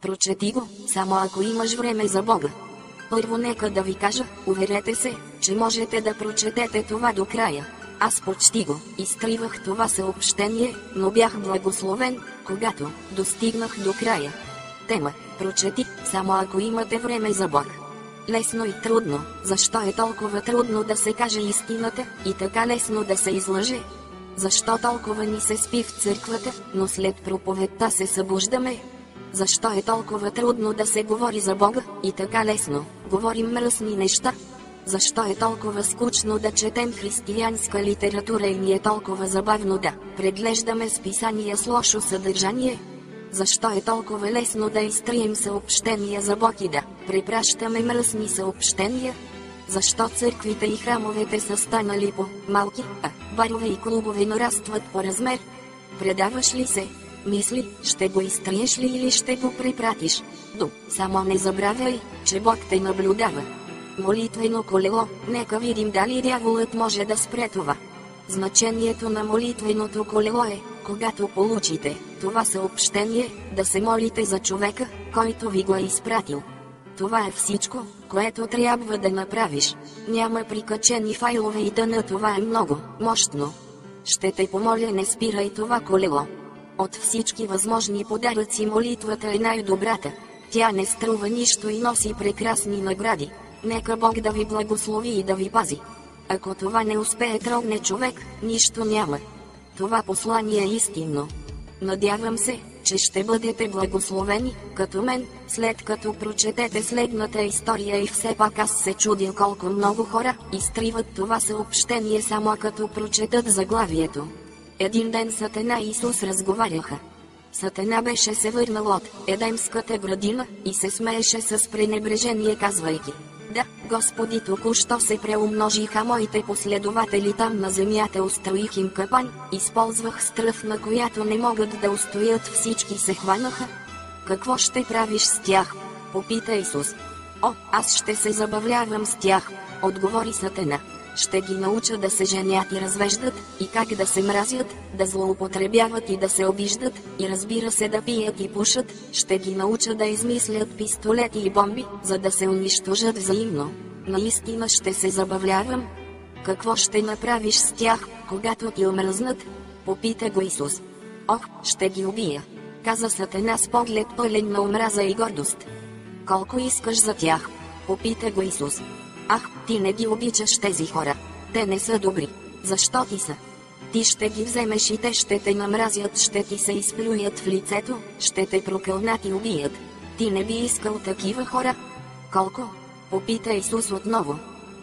Прочети го, само ако имаш време за Бога. Първо нека да ви кажа, уверете се, че можете да прочетете това до края. Аз почти го изтривах това съобщение, но бях благословен, когато достигнах до края. Тема: прочети, само ако имате време за Бог. Лесно и трудно. Защо е толкова трудно да се каже истината и така лесно да се излъже? Защо толкова ни се спи в църквата, но след проповедта се събуждаме? Защо е толкова трудно да се говори за Бога и така лесно говорим мръсни неща? Защо е толкова скучно да четем християнска литература и ни е толкова забавно да преглеждаме списания с лошо съдържание? Защо е толкова лесно да изтрием съобщения за Бог и да препращаме мръсни съобщения? Защо църквите и храмовете са станали по-малки, а барове и клубове нарастват по размер? Предаваш ли се? Мисли, ще го изтриеш ли или ще го препратиш? Само не забравяй, че Бог те наблюдава. Молитвено колело, нека видим дали дяволът може да спре това. Значението на молитвеното колело е, когато получите това съобщение, да се молите за човека, който ви го е изпратил. Това е всичко, което трябва да направиш. Няма прикачени файлове и т.н. Това е много мощно. Ще те помоля, не спирай това колело. От всички възможни подаръци молитвата е най-добрата. Тя не струва нищо и носи прекрасни награди. Нека Бог да ви благослови и да ви пази. Ако това не успее трогне човек, нищо няма. Това послание е истинно. Надявам се, че ще бъдете благословени, като мен, след като прочетете следната история. И все пак аз се чудя колко много хора изтриват това съобщение само като прочетат заглавието. Един ден Сатана и Исус разговаряха. Сатана беше се върнал от Едемската градина и се смееше с пренебрежение, казвайки: да, Господи, току-що се преумножиха моите последователи там на земята, устроих им капан, използвах стръв, на която не могат да устоят, всички се хванаха. Какво ще правиш с тях? Попита Исус. Аз ще се забавлявам с тях, отговори Сатана. Ще ги науча да се женят и развеждат, и как да се мразят, да злоупотребяват и да се обиждат, и разбира се да пият и пушат. Ще ги науча да измислят пистолети и бомби, за да се унищожат взаимно. Наистина ще се забавлявам. Какво ще направиш с тях, когато ти омръзнат? Попита го Исус. Ще ги убия, каза Сатана с поглед пълен на омраза и гордост. Колко искаш за тях? Попита го Исус. Ти не ги обичаш тези хора. Те не са добри. Защо ти са? Ти ще ги вземеш и те ще те намразят, ще ти се изплюят в лицето, ще те прокълнат и убият. Ти не би искал такива хора? Колко? Попита Исус отново.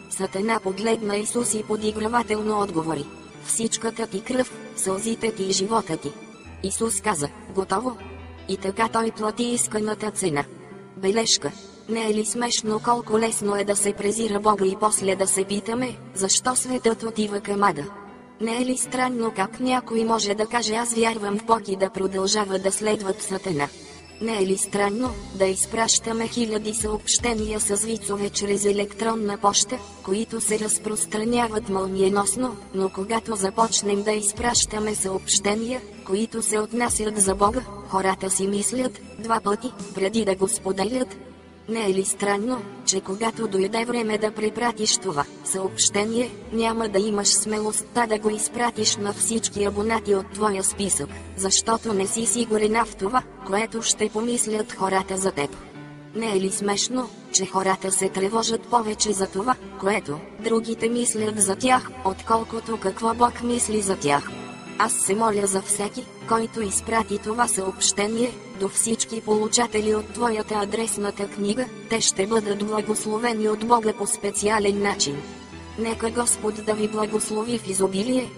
Сатана погледна Исус и подигравателно отговори: всичката ти кръв, сълзите ти и живота ти. Исус каза: готово. И така той плати исканата цена. Бележка. Не е ли смешно колко лесно е да се презира Бога и после да се питаме, защо светът отива към ада? Не е ли странно как някой може да каже: аз вярвам в Бог и да продължава да следват Сатана? Не е ли странно да изпращаме хиляди съобщения с вицове чрез електронна поща, които се разпространяват мълниеносно, но когато започнем да изпращаме съобщения, които се отнасят за Бога, хората си мислят два пъти, преди да го споделят? Не е ли странно, че когато дойде време да препратиш това съобщение, няма да имаш смелостта да го изпратиш на всички абонати от твоя списък, защото не си сигурен в това, което ще помислят хората за теб? Не е ли смешно, че хората се тревожат повече за това, което другите мислят за тях, отколкото какво Бог мисли за тях? Аз се моля за всеки, който изпрати това съобщение, до всички получатели от твоята адресната книга, те ще бъдат благословени от Бога по специален начин. Нека Господ да ви благослови в изобилие.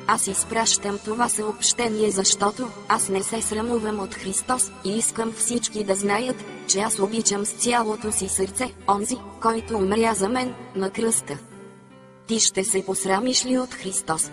Аз изпращам това съобщение, защото аз не се срамувам от Христос и искам всички да знаят, че аз обичам с цялото си сърце онзи, който умря за мен на кръста. Ти ще се посрамиш ли от Христос?